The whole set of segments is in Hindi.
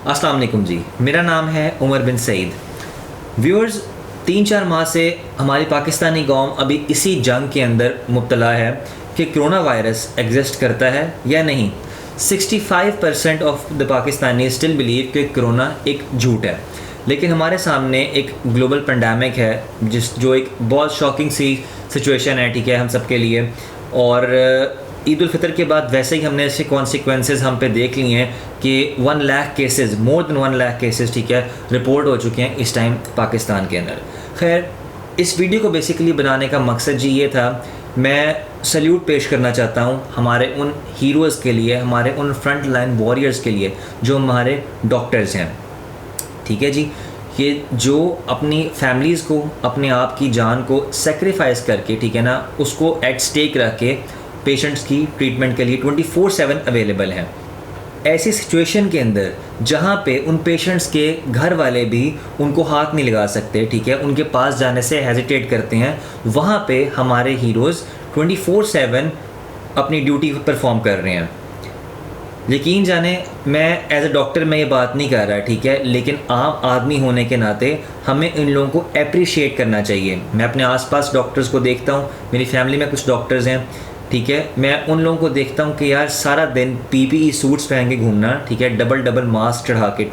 अस्सलाम वालेकुम जी, मेरा नाम है उमर बिन सईद। व्यूअर्स, 3-4 माह से हमारी पाकिस्तानी कौम अभी इसी जंग के अंदर मुब्तला है कि कोरोना वायरस एग्जिस्ट करता है या नहीं। 65% of the Pakistani still believe कि कोरोना एक झूठ है, लेकिन हमारे सामने एक ग्लोबल पेंडेमिक है जो एक बहुत शॉकिंग सी सिचुएशन है, ठीक है, हम सब के लिए। और ईद उल फितर के बाद वैसे ही हमने इसके कॉन्सिक्वेंसेस हम पे देख लिए हैं कि 1 lakh cases, more than 1 lakh cases, ठीक है, रिपोर्ट हो चुके हैं इस टाइम पाकिस्तान के अंदर। खैर, इस वीडियो को बेसिकली बनाने का मकसद जी ये था, मैं सल्यूट पेश करना चाहता हूँ हमारे उन हीरोज़ के लिए, हमारे उन फ्रंट लाइन वॉरियर्स के लिए जो हमारे डॉक्टर्स हैं, ठीक है जी, कि जो अपनी फैमिलीज़ को, अपने आप की जान को सेक्रीफाइस करके, ठीक है ना, उसको एट स्टेक रख के पेशेंट्स की ट्रीटमेंट के लिए 24/7 अवेलेबल हैं। ऐसी सिचुएशन के अंदर जहाँ पे उन पेशेंट्स के घर वाले भी उनको हाथ नहीं लगा सकते, ठीक है, उनके पास जाने से हेजिटेट करते हैं, वहाँ पे हमारे हीरोज़ 24/7 अपनी ड्यूटी परफॉर्म कर रहे हैं। यकीन जाने, मैं एज ए डॉक्टर मैं ये बात नहीं कर रहा, ठीक है, लेकिन आम आदमी होने के नाते हमें इन लोगों को अप्रिशिएट करना चाहिए। मैं अपने आसपास डॉक्टर्स को देखता हूँ, मेरी फैमिली में कुछ डॉक्टर्स हैं, ठीक है, मैं उन लोगों को देखता हूँ कि यार सारा दिन पीपीई सूट्स पहन के घूमना, ठीक है, डबल मास्क चढ़ा के,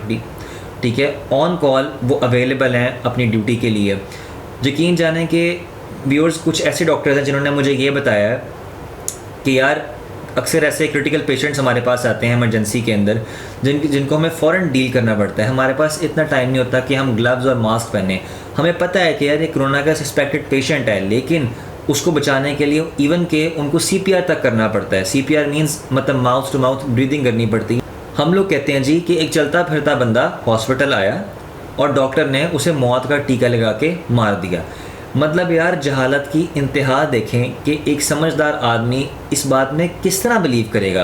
ठीक है, ऑन कॉल वो अवेलेबल हैं अपनी ड्यूटी के लिए। यकीन जाने कि व्यूअर्स, कुछ ऐसे डॉक्टर्स हैं जिन्होंने मुझे ये बताया कि यार अक्सर ऐसे क्रिटिकल पेशेंट्स हमारे पास आते हैं इमरजेंसी के अंदर जिनको हमें फ़ौरन डील करना पड़ता है। हमारे पास इतना टाइम नहीं होता कि हम ग्लव्स और मास्क पहने। हमें पता है कि यार ये कोरोना का सस्पेक्टेड पेशेंट है, लेकिन उसको बचाने के लिए इवन के उनको CPR तक करना पड़ता है। CPR मीन्स मतलब माउथ टू माउथ ब्रीदिंग करनी पड़ती है। हम लोग कहते हैं जी कि एक चलता फिरता बंदा हॉस्पिटल आया और डॉक्टर ने उसे मौत का टीका लगा के मार दिया। मतलब यार जहालत की इंतहा देखें कि एक समझदार आदमी इस बात में किस तरह बिलीव करेगा।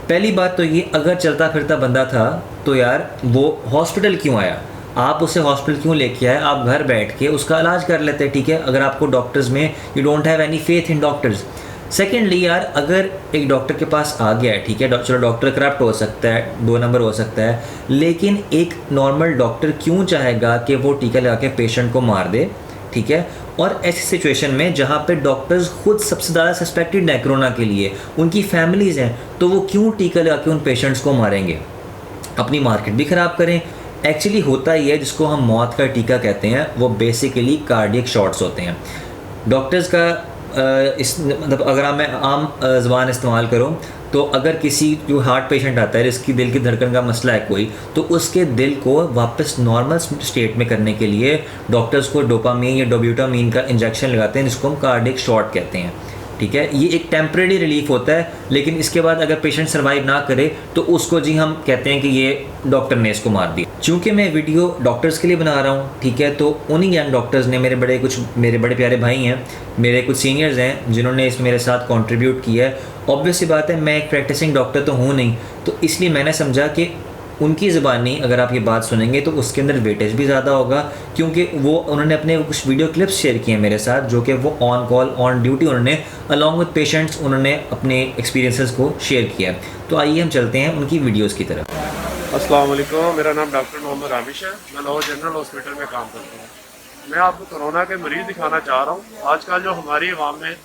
पहली बात तो ये, अगर चलता फिरता बंदा था तो यार वो हॉस्पिटल क्यों आया? आप उसे हॉस्पिटल क्यों लेके आए? आप घर बैठ के उसका इलाज कर लेते, ठीक है, अगर आपको डॉक्टर्स में you don't have any faith in doctors. Secondly यार, अगर एक डॉक्टर के पास आ गया है, ठीक है, चलो डॉक्टर करप्ट हो सकता है, 2 नंबर हो सकता है, लेकिन एक नॉर्मल डॉक्टर क्यों चाहेगा कि वो टीका लगा के पेशेंट को मार दे, ठीक है? और ऐसी सिचुएशन में जहाँ पे डॉक्टर्स खुद सबसे ज़्यादा सस्पेक्टेड हैं कोरोना के लिए, उनकी फैमिलीज़ हैं, तो वो क्यों टीका लगा के उन पेशेंट्स को मारेंगे? अपनी मार्केट भी ख़राब करें। एक्चुअली होता ही है, जिसको हम मौत का टीका कहते हैं, वो बेसिकली कार्डियक शॉट्स होते हैं। डॉक्टर्स का इस मतलब अगर मैं आम ज़बान इस्तेमाल करूँ तो अगर किसी जो हार्ट पेशेंट आता है, जिसकी दिल की धड़कन का मसला है कोई, तो उसके दिल को वापस नॉर्मल स्टेट में करने के लिए डॉक्टर्स को डोपामीन या डोब्यूटामीन का इंजेक्शन लगाते हैं, जिसको हम कार्डियक शॉट कहते हैं, ठीक है। ये एक टेम्परेरी रिलीफ होता है, लेकिन इसके बाद अगर पेशेंट सर्वाइव ना करे तो उसको जी हम कहते हैं कि ये डॉक्टर ने इसको मार दिया। चूँकि मैं वीडियो डॉक्टर्स के लिए बना रहा हूँ, ठीक है, तो उन्हीं यंग डॉक्टर्स ने, मेरे बड़े प्यारे भाई हैं, मेरे कुछ सीनियर्स हैं जिन्होंने इस मेरे साथ कंट्रीब्यूट किया है। ऑब्वियस सी बात है, मैं एक प्रैक्टिसिंग डॉक्टर तो हूँ नहीं, तो इसलिए मैंने समझा कि उनकी ज़बानी अगर आप ये बात सुनेंगे तो उसके अंदर वेटेज भी ज़्यादा होगा, क्योंकि उन्होंने अपने कुछ वीडियो क्लिप्स शेयर किए हैं मेरे साथ, जो कि वो ऑन कॉल ऑन ड्यूटी उन्होंने अलॉन्ग विद पेशेंट्स उन्होंने अपने एक्सपीरियंसेस को शेयर किया है। तो आइए हम चलते हैं उनकी वीडियोज़ की तरफ। अस्सलाम वालेकुम, मेरा नाम डॉक्टर मोहम्मद रामिश है। मैं लाहौर जनरल हॉस्पिटल में काम करता हूँ। मैं आपको कोरोना के मरीज़ दिखाना चाह रहा हूँ। आजकल जो हमारी आवाम में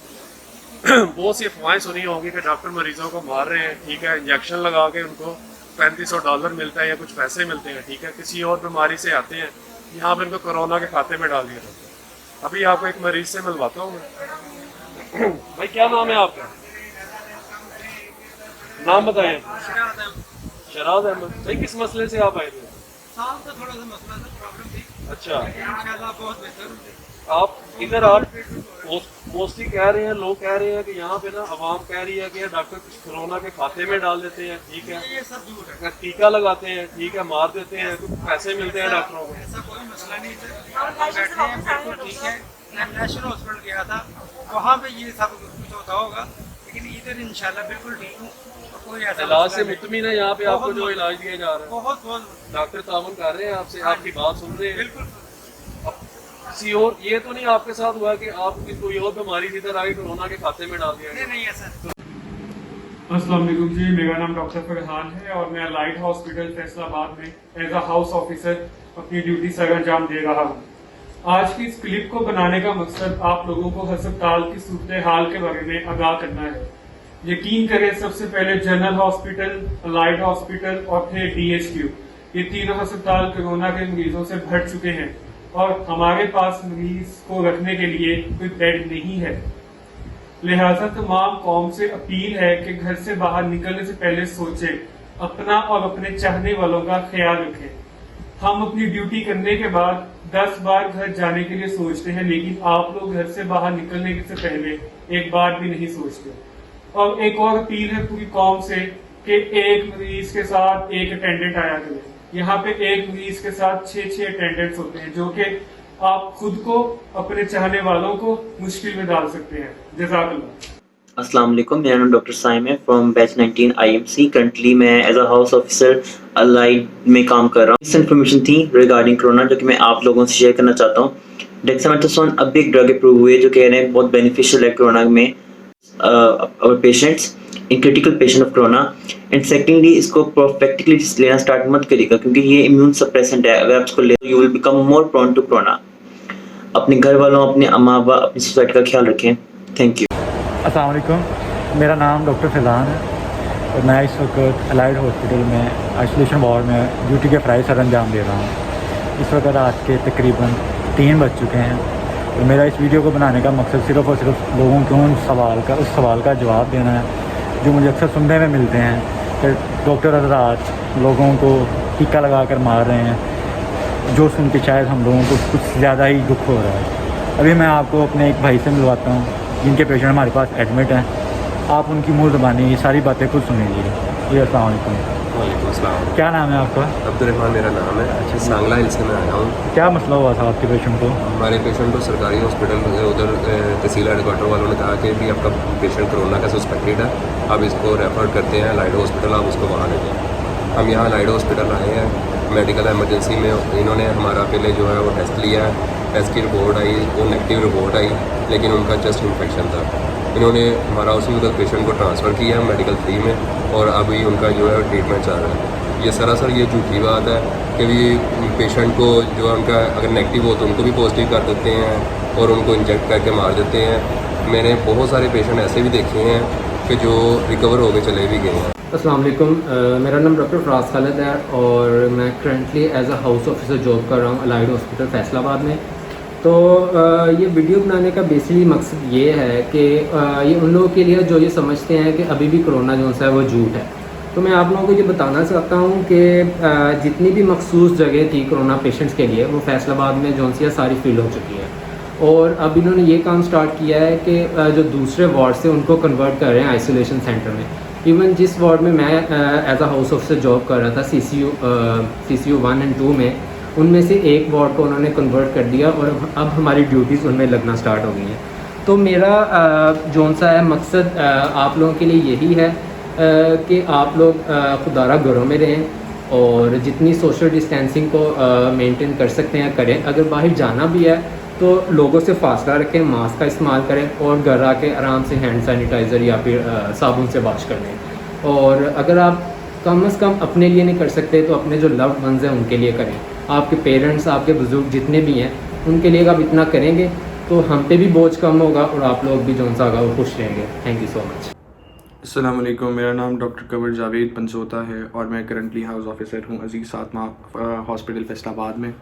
बहुत सी अफवाहें सुनी होंगी कि डॉक्टर मरीज़ों को मार रहे हैं, ठीक है, इंजेक्शन लगा के उनको $3500 मिलता है या कुछ पैसे मिलते हैं, ठीक है, किसी और बीमारी से आते हैं, यहाँ पर इनको कोरोना के खाते में डाल दिया जाता है। अभी आपको एक मरीज़ से मिलवाता हूँ मैं। भाई क्या नाम है आपका? नाम बताएं। शराद अहमद। भाई किस मसले से आप आए थे? साल का थोड़ा सा मसला था, प्रॉब्लम थी। अच्छा, इंशाल्लाह बहुत बेहतर। आप इधर आप मोस्टली कह रहे हैं, लोग कह रहे हैं कि यहाँ पे ना आवाम कह रही है कि डॉक्टर कुछ कोरोना के खाते में डाल देते हैं, ठीक है, ये सब झूठ है। टीका लगाते हैं, ठीक है, मार देते हैं, कुछ पैसे मिलते हैं डॉक्टरों को। ऐसा कोई मसला नहीं था, बैठे हैं बिल्कुल ठीक है। मैं नेशनल हॉस्पिटल गया था, वहाँ पे ये सब कुछ होता होगा, लेकिन इधर इंशाल्लाह बिल्कुल ठीक हूँ। कोई ऐसा इलाज से मुतमिन है यहाँ पे आपको जो इलाज दिया जा रहा है? बहुत बहुत डॉक्टर तामुन कर रहे हैं आपसे, आपकी बात सुन रहे हैं? बिल्कुल। किसी और ये तो नहीं आपके साथ हुआ कि आप कोई और बीमारी इधर आगे कोरोना के खाते में डाल दिया? नहीं ऐसा। अस्सलाम वालेकुम जी, मेरा नाम डॉक्टर फरहान है और मैं लाइट हॉस्पिटल फैसलाबाद में एज अ हाउस ऑफिसर अपनी ड्यूटी सर अंजाम दे रहा हूँ। आज की इस क्लिप को बनाने का मकसद आप लोगों को अस्पताल की सूरत हाल के बारे में आगाह करना है। यकीन करें, सबसे पहले जनरल हॉस्पिटल, लाइट हॉस्पिटल और फिर DHQ, ये तीनों अस्पताल कोरोना के मरीजों से भर चुके हैं और हमारे पास मरीज को रखने के लिए कोई बेड नहीं है। लिहाजा तमाम कौम से अपील है कि घर से बाहर निकलने से पहले सोचें, अपना और अपने चाहने वालों का ख्याल रखें। हम अपनी ड्यूटी करने के बाद 10 बार घर जाने के लिए सोचते हैं, लेकिन आप लोग घर से बाहर निकलने से पहले एक बार भी नहीं सोचते। और एक और अपील है पूरी कौम से कि एक मरीज के साथ एक अटेंडेंट आया करें। यहाँ पे एक मरीज के साथ 6 अटेंडेंट्स होते हैं, जो कि आप खुद को, अपने चाहने वालों को मुश्किल में डाल सकते हैं। जज़ाकल्लाह। अस्सलाम वालेकुम, मेरा नाम डॉक्टर साइम है फ्रॉम बैच 19 IMC। करंटली मैं as a house officer Allied में काम कर रहा हूँ। इस इन्फॉर्मेशन थी रिगार्डिंग कोरोना जो कि मैं आप लोगों से शेयर करना चाहता हूँ। डेक्सामेथासोन अब भी एक ड्रग अप्रूव हुई है जो कह रहे हैं बहुत बेनिफिशियल है कोरोना में और patients in critical patient of corona. And secondly, इसको प्रैक्टिकली लेना स्टार्ट मत करिएगा क्योंकि ये इम्यून सप्रेसेंट है। अगर आप इसको ले you will become more prone to corona. अपने घर वालों, अपने अम्मा बाबा, अपनी सोसाइटी का ख्याल रखें। Thank you. अस्सलाम वालेकुम, मेरा नाम डॉक्टर फैज़ान है और मैं इस वक्त अलाइड हॉस्पिटल में आइसोलेशन वार्ड में ड्यूटी के फ़राइज़ सर अंजाम दे रहा हूँ। इस वक्त रात के तकरीबन 3 बज चुके हैं और मेरा इस वीडियो को बनाने का मकसद सिर्फ़ और सिर्फ लोगों को उस सवाल का जवाब देना है जो मुझे अक्सर सुनने में मिलते हैं कि डॉक्टर हज़रात लोगों को टीका लगा कर मार रहे हैं, जो सुन के शायद हम लोगों को कुछ ज़्यादा ही दुख हो रहा है। अभी मैं आपको अपने एक भाई से मिलवाता हूँ जिनके पेशेंट हमारे पास एडमिट हैं। आप उनकी मुँह ज़बानी ये सारी बातें खुद सुनीजिए। जी अस्सलाम वालेकुम। वालेकुम अस्सलाम। क्या नाम है आपका? अब्दुर्रहमान मेरा नाम है। अच्छा, सांगला हिल से मैं आया हूँ। क्या मसला हुआ था आपके पेशेंट को? हमारे पेशेंट को सरकारी हॉस्पिटल उधर तहसील हेडक्वार्टर वालों ने कहा कि भी आपका पेशेंट कोरोना का सस्पेक्टेड है, आप इसको रेफर करते हैं लाइट हॉस्पिटल, आप उसको वहाँ ले जाएँ। हम यहाँ लाइट हॉस्पिटल आए हैं। मेडिकल एमरजेंसी में इन्होंने हमारा पहले जो है वो टेस्ट लिया है। टेस्ट की रिपोर्ट आई, वो नेगेटिव रिपोर्ट आई, लेकिन उनका चेस्ट इन्फेक्शन था। इन्होंने हमारा उसी वक्त पेशेंट को ट्रांसफ़र किया मेडिकल 3 में और अभी उनका जो है ट्रीटमेंट चल रहा है। ये सरासर ये झूठी बात है कि भी पेशेंट को जो उनका अगर नेगेटिव हो तो उनको भी पॉजिटिव कर देते हैं और उनको इंजेक्ट करके मार देते हैं। मैंने बहुत सारे पेशेंट ऐसे भी देखे हैं कि जो रिकवर होकर चले भी गए हैं। अस्सलाम वालेकुम, मेरा नाम डॉक्टर फराज खालिद है और मैं currently as a house officer job कर रहा हूँ अलाइड हॉस्पिटल फैसलाबाद में। तो ये वीडियो बनाने का बेसिकली मकसद ये है कि ये उन लोगों के लिए जो ये समझते हैं कि अभी भी कोरोना जो है वो झूठ है। तो मैं आप लोगों को ये बताना चाहता हूँ कि जितनी भी मखसूस जगह थी कोरोना पेशेंट्स के लिए वो फैसलाबाद में जो सी सारी फिल हो चुकी है और अब इन्होंने ये काम स्टार्ट किया है कि जो दूसरे वार्ड से उनको कन्वर्ट कर रहे हैं आइसोलेशन सेंटर में। इवन जिस वार्ड में मैं as a house officer job कर रहा था CCU 1 और 2 में, उनमें से एक वार्ड को उन्होंने कन्वर्ट कर दिया और अब हमारी ड्यूटीज़ उनमें लगना स्टार्ट हो गई हैं। तो मेरा जोन सा है मकसद आप लोगों के लिए यही है कि आप लोग खुदारा घरों में रहें और जितनी सोशल डिस्टेंसिंग को मेंटेन कर सकते हैं करें। अगर बाहर जाना भी है तो लोगों से फासला रखें, मास्क का इस्तेमाल करें और घर आके आराम से हैंड सैनिटाइज़र या फिर साबुन से वॉश कर लें। और अगर आप कम से कम अपने लिए नहीं कर सकते तो अपने जो लव्ड वंस हैं उनके लिए करें। आपके पेरेंट्स, आपके बुजुर्ग जितने भी हैं उनके लिए आप इतना करेंगे तो हम पे भी बोझ कम होगा और आप लोग भी जो सा होगा वो खुश रहेंगे। Thank you so much. अस्सलाम वालेकुम, मेरा नाम डॉक्टर कवर जावेद पंसोता है और मैं करंटली हाउस ऑफिसर हूँ अजीज़ सातमा हॉस्पिटल फैसलाबाद में।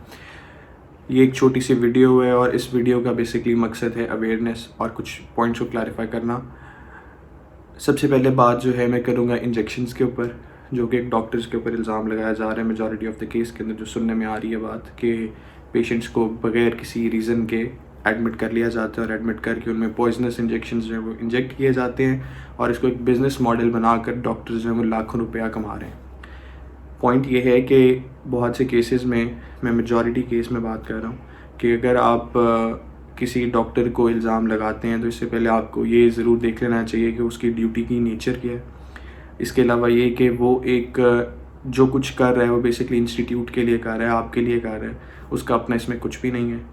ये एक छोटी सी वीडियो है और इस वीडियो का बेसिकली मकसद है अवेयरनेस और कुछ पॉइंट्स को क्लैरिफाई करना। सबसे पहले बात जो है मैं करूँगा इंजेक्शंस के ऊपर, जो कि एक डॉक्टर्स के ऊपर इल्ज़ाम लगाया जा रहा है। मेजॉरिटी ऑफ द केस के अंदर जो सुनने में आ रही है बात कि पेशेंट्स को बगैर किसी रीज़न के एडमिट कर लिया जाता है और एडमिट करके उनमें पॉइजनस इंजेक्शंस जो है वो इंजेक्ट किए जाते हैं और इसको एक बिज़नेस मॉडल बनाकर डॉक्टर्स जो है वो लाखों रुपया कमा रहे हैं। पॉइंट ये है कि बहुत से केसेस में, मैं मेजॉरिटी केस में बात कर रहा हूँ, कि अगर आप किसी डॉक्टर को इल्ज़ाम लगाते हैं तो इससे पहले आपको ये ज़रूर देख लेना चाहिए कि उसकी ड्यूटी की नेचर क्या है। इसके अलावा ये कि वो एक जो कुछ कर रहा है वो बेसिकली इंस्टीट्यूट के लिए कर रहा है, आपके लिए कर रहा है, उसका अपना इसमें कुछ भी नहीं है।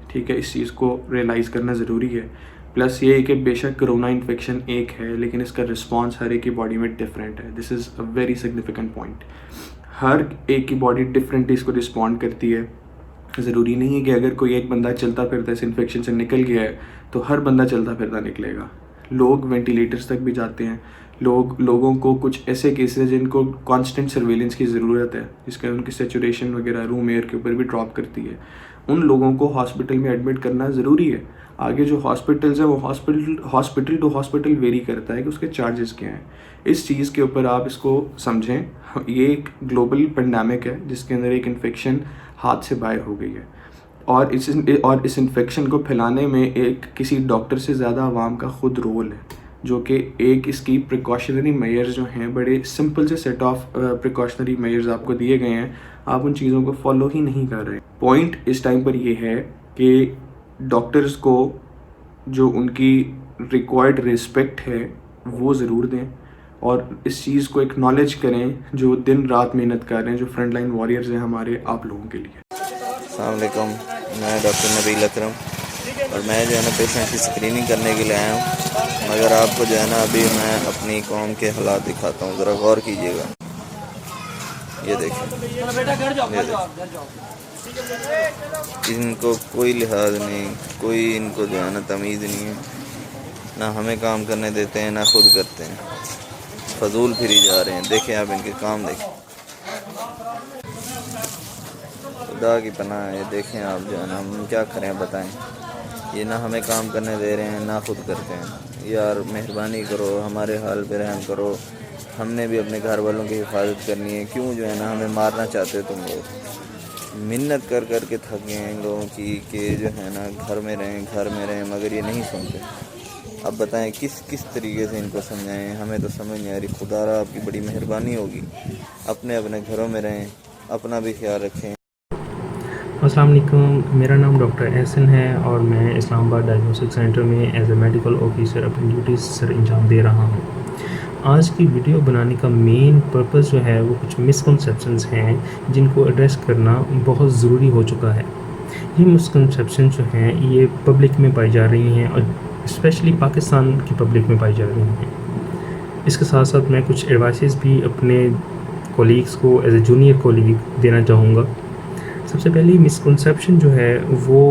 ठीक है, इस चीज़ को रियलाइज़ करना ज़रूरी है। प्लस ये है कि बेशक कोरोना इन्फेक्शन एक है लेकिन इसका रिस्पॉन्स हर एक की बॉडी में डिफरेंट है। This is a very significant point. हर एक की बॉडी डिफरेंटली इसको रिस्पॉन्ड करती है। ज़रूरी नहीं है कि अगर कोई एक बंदा चलता फिरता इस इन्फेक्शन से निकल गया है तो हर बंदा चलता फिरता निकलेगा। लोग वेंटिलेटर्स तक भी जाते हैं। लोगों को कुछ ऐसे केसेस जिनको कांस्टेंट सर्वेलेंस की ज़रूरत है, जिसके उनकी सेचुरेशन वगैरह रूम एयर के ऊपर भी ड्रॉप करती है, उन लोगों को हॉस्पिटल में एडमिट करना ज़रूरी है। आगे जो हॉस्पिटल्स हैं वो हॉस्पिटल टू हॉस्पिटल वेरी करता है कि उसके चार्जेस क्या हैं। इस चीज़ के ऊपर आप इसको समझें। ये एक ग्लोबल पेंडेमिक है जिसके अंदर एक इन्फेक्शन हाथ से बाहर हो गई है और इस इन्फेक्शन को फैलाने में एक किसी डॉक्टर से ज़्यादा आवाम का खुद रोल है, जो कि एक इसकी प्रिकॉशनरी मेजर्स जो हैं, बड़े सिंपल से सेट ऑफ प्रिकॉशनरी मेजर्स आपको दिए गए हैं, आप उन चीज़ों को फॉलो ही नहीं कर रहे। पॉइंट इस टाइम पर ये है कि डॉक्टर्स को जो उनकी रिक्वायर्ड रिस्पेक्ट है वो ज़रूर दें और इस चीज़ को एक्नॉलेज करें जो दिन रात मेहनत कर रहे हैं, जो फ्रंट लाइन वॉरियर्स हैं हमारे आप लोगों के लिए। अस्सलाम वालेकुम, मैं डॉक्टर नबील अकरम और मैं जो है ना पेशेंट की स्क्रीनिंग करने के लिए आया हूँ। मगर आपको जो है ना अभी मैं अपनी कौम के हालात दिखाता हूँ, ज़रा गौर कीजिएगा। ये देखिए, इनको कोई लिहाज नहीं, कोई इनको जो है ना तमीज़ नहीं है, ना हमें काम करने देते हैं ना खुद करते हैं, फजूल फिरी जा रहे हैं। देखें आप इनके काम देखें, खुदा की पनाह है। देखें आप जो है ना, हम क्या करें बताएं। ये ना हमें काम करने दे रहे हैं ना खुद करते हैं। यार मेहरबानी करो, हमारे हाल पे रहम करो। हमने भी अपने घर वालों की हिफाजत करनी है। क्यों जो है ना हमें मारना चाहते हो तुम लोग? मिन्नत कर कर के थक गए हैं लोगों की कि जो है ना घर में रहें, मगर ये नहीं सुनते। अब बताएं किस तरीके से इनको समझाएं, हमें तो समझ नहीं आ रही। खुदारा आपकी बड़ी मेहरबानी होगी, अपने घरों में रहें, अपना भी ख्याल रखें। अस्सलाम वालेकुम, मेरा नाम डॉक्टर एहसन है और मैं इस्लामाबाद डायग्नोस्टिक सेंटर में एज ए मेडिकल ऑफिसर अपनी ड्यूटीज़ सर अंजाम दे रहा हूँ। आज की वीडियो बनाने का मेन पर्पस जो है वो कुछ मिसकंसेप्शंस हैं जिनको एड्रेस करना बहुत ज़रूरी हो चुका है। ये मिसकंसेप्शन जो हैं ये पब्लिक में पाई जा रही हैं और स्पेशली पाकिस्तान की पब्लिक में पाई जा रही हैं। इसके साथ साथ मैं कुछ एडवाइसेस भी अपने कोलीग्स को एज ए जूनियर कोलीग देना चाहूँगा। सबसे पहली मिसकंसेप्शन जो है वो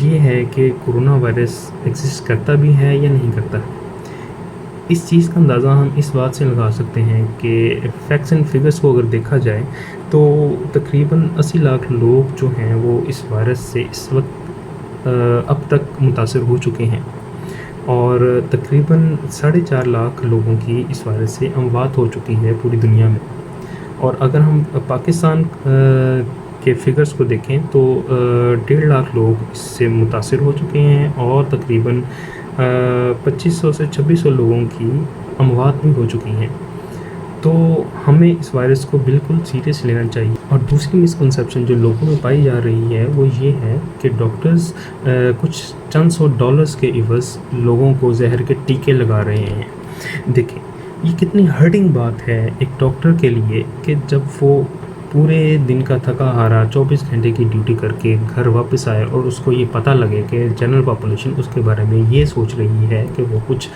ये है कि कोरोना वायरस एग्जिस्ट करता भी है या नहीं करता। इस चीज़ का अंदाज़ा हम इस बात से लगा सकते हैं कि फैक्ट्स एंड फिगर्स को अगर देखा जाए तो तकरीबन 80 लाख लोग जो हैं वो इस वायरस से इस वक्त अब तक मुतासर हो चुके हैं और तकरीबन 4.5 लाख लोगों की इस वायरस से अमवात हो चुकी है पूरी दुनिया में। और अगर हम पाकिस्तान के फिगर्स को देखें तो 1.5 लाख लोग इससे मुतासर हो चुके हैं और तकरीबन 2500 से 2600 लोगों की अमवात भी हो चुकी हैं। तो हमें इस वायरस को बिल्कुल सीरियस लेना चाहिए। और दूसरी मिसकंसेप्शन जो लोगों में पाई जा रही है वो ये है कि डॉक्टर्स कुछ चंद सौ डॉलर्स के इवज़ लोगों को जहर के टीके लगा रहे हैं। देखें, ये कितनी हर्टिंग बात है एक डॉक्टर के लिए कि जब वो पूरे दिन का थका हारा 24 घंटे की ड्यूटी करके घर वापस आए और उसको ये पता लगे कि जनरल पॉपुलेशन उसके बारे में ये सोच रही है कि वो कुछ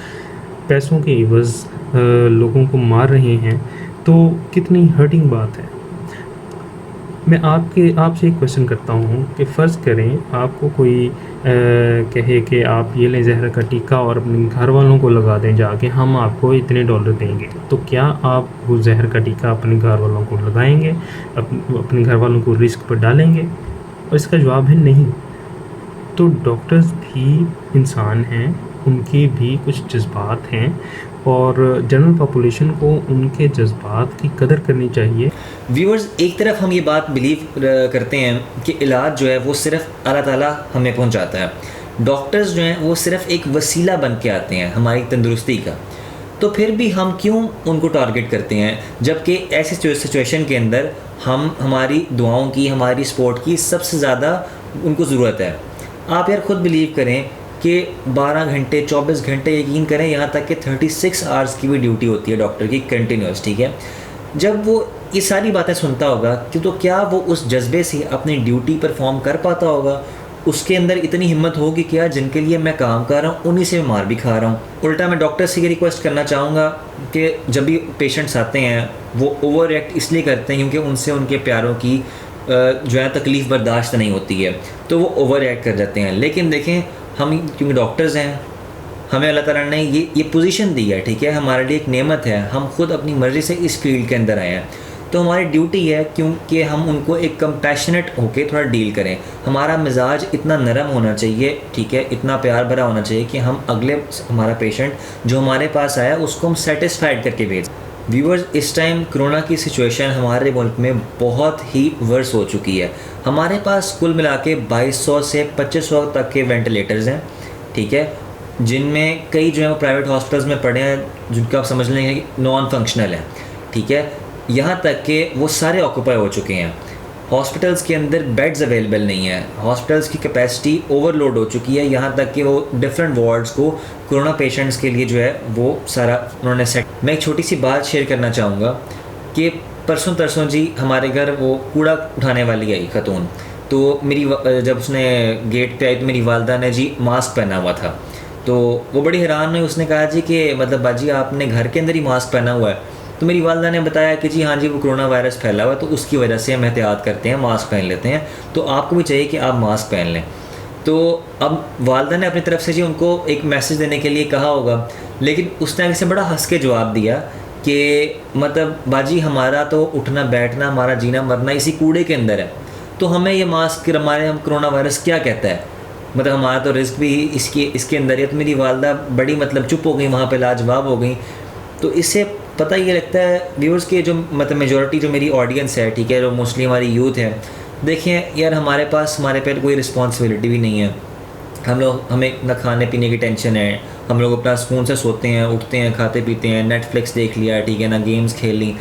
पैसों के एवज़ लोगों को मार रहे हैं, तो कितनी हर्टिंग बात है। मैं आपसे एक क्वेश्चन करता हूँ कि फ़र्ज़ करें आपको कोई कहे कि आप ये लें जहर का टीका और अपने घर वालों को लगा दें जाके, हम आपको इतने डॉलर देंगे, तो क्या आप वो जहर का टीका अपने घर वालों को लगाएंगे, अपने घर वालों को रिस्क पर डालेंगे? और इसका जवाब है नहीं। तो डॉक्टर्स भी इंसान हैं, उनके भी कुछ जज्बात हैं और जनरल पॉपुलेशन को उनके जज्बात की कदर करनी चाहिए। व्यूअर्स, एक तरफ हम ये बात बिलीव करते हैं कि इलाज जो है वो सिर्फ अल्लाह ताला हमें पहुंचाता है, डॉक्टर्स जो हैं वो सिर्फ एक वसीला बन के आते हैं हमारी तंदुरुस्ती का। तो फिर भी हम क्यों उनको टारगेट करते हैं, जबकि ऐसी सिचुएशन के अंदर हमारी दुआओं की, हमारी सपोर्ट की सबसे ज़्यादा उनको ज़रूरत है। आप यार ख़ुद बिलीव करें कि 12 घंटे 24 घंटे, यकीन करें यहाँ तक कि 36 आवर्स की भी ड्यूटी होती है डॉक्टर की कंटिन्यूस, ठीक है। जब वो ये सारी बातें सुनता होगा कि तो क्या वो उस जज्बे से अपनी ड्यूटी परफॉर्म कर पाता होगा? उसके अंदर इतनी हिम्मत होगी कि यार जिनके लिए मैं काम कर रहा हूँ उन्हीं से मैं मार भी खा रहा हूँ। उल्टा मैं डॉक्टर से ये रिक्वेस्ट करना चाहूँगा कि जब भी पेशेंट्स आते हैं वो ओवर रिएक्ट इसलिए करते हैं क्योंकि उनसे उनके प्यारों की जो है तकलीफ़ बर्दाश्त नहीं होती है, तो वो ओवर रिएक्ट कर जाते हैं। लेकिन देखें, हम क्योंकि डॉक्टर्स हैं, हमें अल्लाह ताला ने ये पोजीशन दी है, ठीक है, हमारे लिए एक नेमत है। हम खुद अपनी मर्ज़ी से इस फील्ड के अंदर आए हैं, तो हमारी ड्यूटी है क्योंकि हम उनको एक कंपैशनेट होके थोड़ा डील करें। हमारा मिजाज इतना नरम होना चाहिए, ठीक है, इतना प्यार भरा होना चाहिए कि हम अगले हमारा पेशेंट जो हमारे पास आया उसको हम सेटिस्फाइड करके भेज। व्यूअर्स, इस टाइम कोरोना की सिचुएशन हमारे मुल्क में बहुत ही वर्स हो चुकी है। हमारे पास कुल मिला के 2200 से 2500 तक के वेंटिलेटर्स हैं, ठीक है, जिनमें कई जो है वो प्राइवेट हॉस्पिटल्स में पड़े हैं जिनका आप समझ लेंगे कि नॉन फंक्शनल है, ठीक है। यहाँ तक कि वो सारे ऑक्यूपाई हो चुके हैं। हॉस्पिटल्स के अंदर बेड्स अवेलेबल नहीं है, हॉस्पिटल्स की कैपेसिटी ओवरलोड हो चुकी है, यहाँ तक कि वो डिफरेंट वार्ड्स को कोरोना पेशेंट्स के लिए जो है वो सारा उन्होंने सेट। मैं एक छोटी सी बात शेयर करना चाहूँगा कि परसों तरसों जी हमारे घर वो कूड़ा उठाने वाली आई खतून, तो मेरी जब उसने गेट पे आई तो मेरी वालदा ने जी मास्क पहना हुआ था, तो वो बड़ी हैरान हुई। उसने कहा जी कि मतलब बाजी आपने घर के अंदर ही मास्क पहना हुआ है? तो मेरी वालदा ने बताया कि जी हाँ जी, वो कोरोना वायरस फैला हुआ है तो उसकी वजह से हम एहतियात करते हैं, मास्क पहन लेते हैं, तो आपको भी चाहिए कि आप मास्क पहन लें। तो अब वालदा ने अपनी तरफ से जी उनको एक मैसेज देने के लिए कहा होगा, लेकिन उस टाइम से बड़ा हंस के जवाब दिया कि मतलब बाजी हमारा तो उठना बैठना, हमारा जीना मरना इसी कूड़े के अंदर है, तो हमें ये मास्क हमारे हम कोरोना वायरस क्या कहता है, मतलब हमारा तो रिस्क भी इसके अंदर है। तो मेरी वालदा बड़ी मतलब चुप हो गई, वहाँ पे लाजवाब हो गई। तो इससे पता ये लगता है व्यूअर्स के जो मतलब मेजॉरिटी जो मेरी ऑडियंस है, ठीक है, जो मोस्टली हमारी यूथ है, देखें यार हमारे पे कोई रिस्पॉन्सिबिलिटी भी नहीं है। हमें ना खाने पीने की टेंशन है, हम लोग अपना सुकून से सोते हैं, उठते हैं, खाते पीते हैं, नेटफ्लिक्स देख लिया, ठीक है ना, गेम्स खेल ली।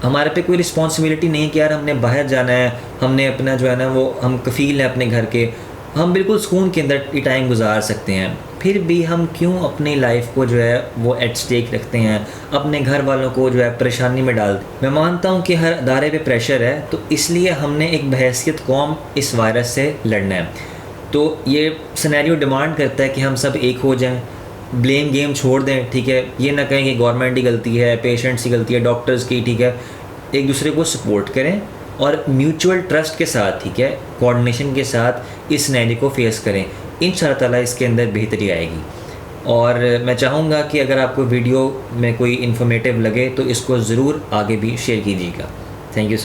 हमारे पे कोई रिस्पॉन्सिबिलिटी नहीं है कि यार हमने बाहर जाना है, हमने अपना जो है ना वो हम कफ़ील हैं अपने घर के, हम बिल्कुल सुकून के अंदर टाइम गुजार सकते हैं। फिर भी हम क्यों अपनी लाइफ को जो है वो एट स्टेक रखते हैं, अपने घर वालों को जो है परेशानी में डालते हैं। मैं मानता हूँ कि हर अदारे पे प्रेशर है, तो इसलिए हमने एक बहैसियत कौम इस वायरस से लड़ना है। तो ये सिनेरियो डिमांड करता है कि हम सब एक हो जाएं, ब्लेम गेम छोड़ दें, ठीक है, ये ना कहें कि गवर्नमेंट की गलती है, पेशेंट्स की गलती है, डॉक्टर्स की, ठीक है, एक दूसरे को सपोर्ट करें और म्यूचुअल ट्रस्ट के साथ, ठीक है, कोऑर्डिनेशन के साथ इस सिनेरियो को फेस करें। इंशाअल्लाह ताला इसके अंदर बेहतरी आएगी। और मैं चाहूँगा कि अगर आपको वीडियो में कोई इन्फॉर्मेटिव लगे तो इसको ज़रूर आगे भी शेयर कीजिएगा। Thank you.